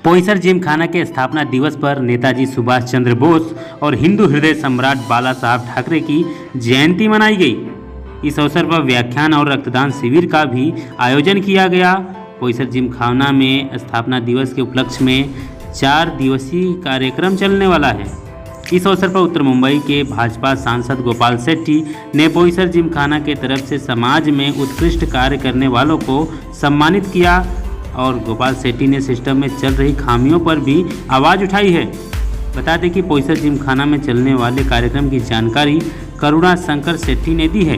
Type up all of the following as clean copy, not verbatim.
बोईसर जिमखाना के स्थापना दिवस पर नेताजी सुभाष चंद्र बोस और हिंदू हृदय सम्राट बाला साहब ठाकरे की जयंती मनाई गई। इस अवसर पर व्याख्यान और रक्तदान शिविर का भी आयोजन किया गया। बोईसर जिमखाना में स्थापना दिवस के उपलक्ष्य में 4 दिवसीय कार्यक्रम चलने वाला है। इस अवसर पर उत्तर मुंबई के भाजपा सांसद गोपाल शेट्टी ने बोईसर जिमखाना के तरफ से समाज में उत्कृष्ट कार्य करने वालों को सम्मानित किया और गोपाल शेट्टी ने सिस्टम में चल रही खामियों पर भी आवाज़ उठाई है। बता दें कि बोईसर जिमखाना में चलने वाले कार्यक्रम की जानकारी करुणा शंकर शेट्टी ने दी है।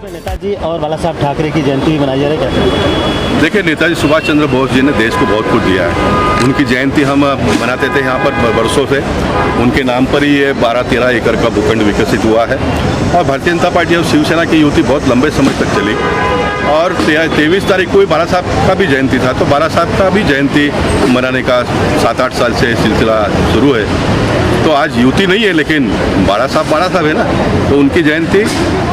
नेताजी और बाला साहब ठाकरे की जयंती भी मनाई जा रही है। देखिए, नेताजी सुभाष चंद्र बोस जी ने देश को बहुत कुछ दिया है। उनकी जयंती हम मनाते थे यहाँ पर बरसों से। उनके नाम पर ही ये 12-13 एकड़ का भूखंड विकसित हुआ है और भारतीय जनता पार्टी और शिवसेना की युति बहुत लंबे समय तक चली और 23 तारीख को ही बाला साहब का भी जयंती था, तो बाला साहब का भी जयंती मनाने का 7-8 साल से सिलसिला शुरू है। तो आज युति नहीं है, लेकिन बाला साहब है ना, तो उनकी जयंती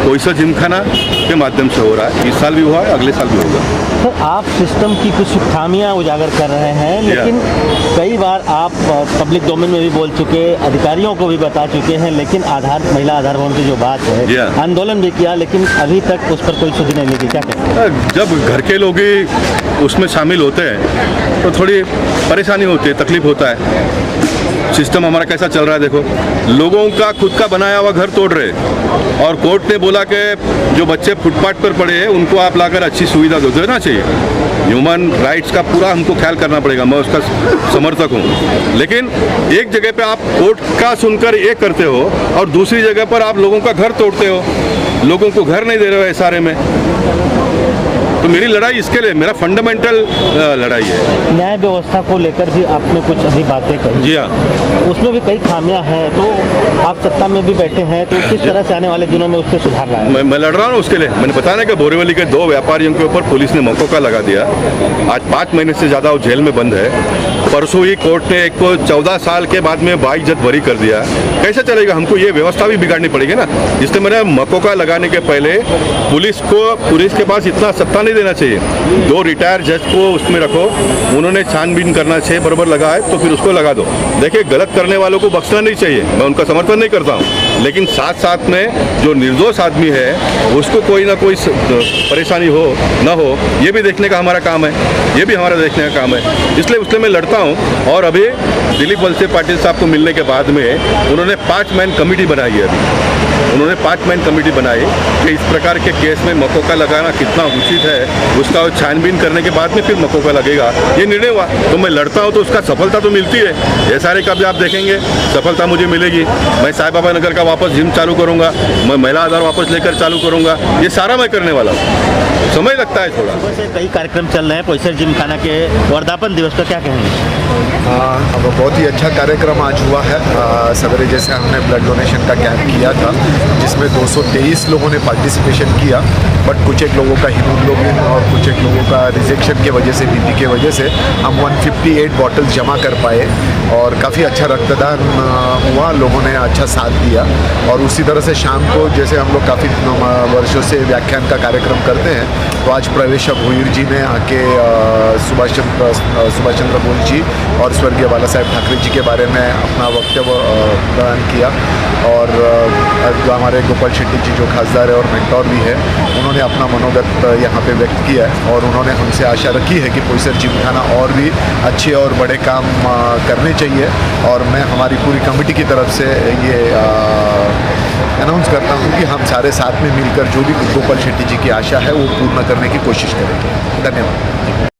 बोईसर जिमखाना के माध्यम से हो रहा है। इस साल भी हुआ है, अगले साल भी होगा। तो आप सिस्टम की कुछ खामियां उजागर कर रहे हैं, लेकिन कई बार आप पब्लिक डोमेन में भी बोल चुके, अधिकारियों को भी बता चुके हैं, लेकिन महिला आधार भवन की जो बात है, आंदोलन भी किया, लेकिन अभी तक उस पर कोई सुधि नहीं मिली। क्या कहते हैं? जब घर के लोग ही उसमें शामिल होते हैं तो थोड़ी परेशानी होती है, तकलीफ होता है। सिस्टम हमारा कैसा चल रहा है देखो, लोगों का खुद का बनाया हुआ घर तोड़ रहे और कोर्ट ने बोला कि जो बच्चे फुटपाथ पर पड़े हैं उनको आप लाकर अच्छी सुविधा देना चाहिए। ह्यूमन राइट्स का पूरा हमको ख्याल करना पड़ेगा, मैं उसका समर्थक हूँ। लेकिन एक जगह पे आप कोर्ट का सुनकर ये करते हो और दूसरी जगह पर आप लोगों का घर तोड़ते हो, लोगों को घर नहीं दे रहे हो एसआरए में। तो मेरी लड़ाई इसके लिए, मेरा फंडामेंटल लड़ाई है। न्याय व्यवस्था को लेकर भी आपने कुछ अभी बातें कही। जी हाँ, उसमें भी कई खामियां हैं, तो आप सत्ता में भी बैठे हैं, तो किस तरह से आने वाले दिनों में उससे सुधार लाएं? मैं लड़ रहा हूँ उसके लिए। मैंने बताया कि बोरीवली के 2 व्यापारियों के ऊपर पुलिस ने मौका लगा दिया। आज 5 महीने से ज़्यादा वो जेल में बंद है। परसों ही कोर्ट ने एक को 14 साल के बाद में 22 जद बरी कर दिया। कैसे चलेगा? हमको ये व्यवस्था भी बिगाड़नी पड़ेगी ना। इसलिए मैंने मौका लगाने के पहले पुलिस के पास इतना सत्ता नहीं देना चाहिए। 2 रिटायर जज को उसमें रखो, उन्होंने छानबीन करना चाहिए, बराबर लगा है तो फिर उसको लगा दो। देखिए, गलत करने वालों को बख्शना नहीं चाहिए, मैं उनका समर्थन नहीं करता हूँ, लेकिन साथ साथ में जो निर्दोष आदमी है उसको कोई ना कोई परेशानी हो ना हो, ये भी देखने का हमारा काम है, ये भी हमारा देखने का काम है। इसलिए मैं लड़ता हूँ। और अभी दिलीप वलसे पाटिल साहब को मिलने के बाद में उन्होंने 5 मैन कमेटी बनाई है। अभी उन्होंने 5 मैन कमेटी बनाई कि इस प्रकार के केस में मौका लगाना कितना उचित है, उसका छानबीन करने के बाद में फिर मौका लगेगा, ये निर्णय हुआ। तो मैं लड़ता हूँ तो उसका सफलता तो मिलती है। एसआरए का भी आप देखेंगे सफलता मुझे मिलेगी। मैं साई बाबा नगर का वापस जिम चालू करूँगा, मैं महिला आधार वापस लेकर चालू करूँगा, ये सारा मैं करने वाला हूँ। समय लगता है थोड़ा। सुबह से कई कार्यक्रम चल रहे हैं बोईसर जिमखाना के वर्धापन दिवस पर, क्या कहेंगे? अब बहुत ही अच्छा कार्यक्रम आज हुआ है। सवेरे जैसे हमने ब्लड डोनेशन का कैंप किया था, जिसमें 223 लोगों ने पार्टिसिपेशन किया, बट कुछ एक लोगों का हीमोग्लोबिन और कुछ एक लोगों का रिजेक्शन के वजह से, बीपी के वजह से हम 158 बॉटल्स जमा कर पाए और काफ़ी अच्छा रक्तदान हुआ। लोगों ने अच्छा साथ दिया। और उसी तरह से शाम को जैसे हम लोग काफ़ी वर्षों से व्याख्यान का कार्यक्रम करते हैं, तो आज प्रवेशक भुईर जी ने आके सुभाष चंद्र बोस जी और स्वर्गीय बाला साहब ठाकरे जी के बारे में अपना वक्तव्य प्रदान किया। और जो हमारे गोपाल शेट्टी जी जो खासदार है और मेंटोर भी है, उन्होंने अपना मनोगत यहाँ पे व्यक्त किया है और उन्होंने हमसे आशा रखी है कि बोईसर जिमखाना और भी अच्छे और बड़े काम करने चाहिए। और मैं हमारी पूरी कमेटी की तरफ से ये अनाउंस करता हूँ कि हम सारे साथ में मिलकर जो भी गोपाल शेट्टी जी की आशा है वो पूर्ण करने की कोशिश करेंगे। धन्यवाद।